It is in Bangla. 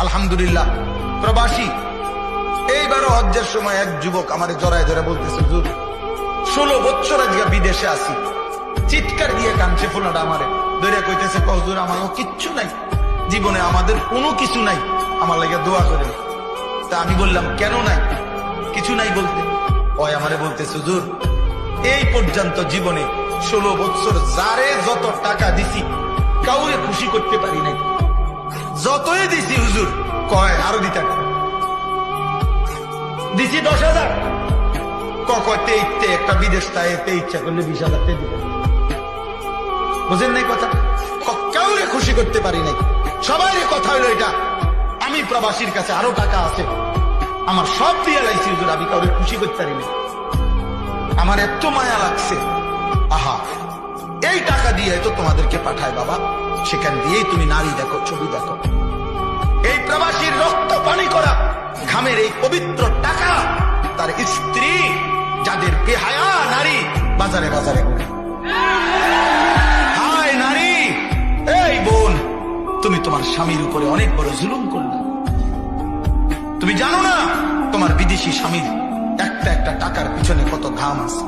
আলহামদুলিল্লাহ প্রবাসী। এইবারও হজ্জের সময় এক যুবক আমার জড়ায় ধরে বলতেছে, হুজুর 16 বছর আজকে বিদেশে আছি। চিৎকার দিয়ে কাঁদছে ফোনাটা আমারে ধরে কইতেছে, হুজুর আমারও কিচ্ছু নাই জীবনে, আমাদের কোনো কিছু নাই, আমার লাগে দোয়া করে। তা আমি বললাম, কেন নাই? কিছু নাই বলতে ওই আমারে বলতেছে, হুজুর এই পর্যন্ত জীবনে 16 বছর যারে যত টাকা দিছি কাউরে খুশি করতে পারি নাই, যতই দিছি হুজুর কয় আরো দিতে দিছি 10,000, কয়তে একটা বিদেশ তাইতে ইচ্ছা করলে 20,000 দিবে। বুঝেন নাই কথা? কাউরে খুশি করতে পারি নাই। সবাই কথা হইলো এটা, আমি প্রবাসীর কাছে আরো টাকা আছে, আমার সব দিয়ে লাইছি হুজুর, আমি কাউরে খুশি করতে পারি নাই। আমার এত মায়া লাগছে, আহা এই টাকা দিয়ে তো তোমাদেরকে পাঠায় বাবা, সেখান দিয়েই তুমি নারী দেখো, ছবি দেখো। এই প্রবাসীর রক্ত পানি করা ঘামের এই পবিত্র টাকা তার স্ত্রী, যাদের বেহায়া নারী বাজারে বাজারে ঘুরে। হায় নারী, এই বোন, তুমি তোমার স্বামীর উপরে অনেক বড় জুলুম করলে। তুমি জানো না তোমার বিদেশি স্বামীর একটা একটা টাকার পিছনে কত ঘাম আছে।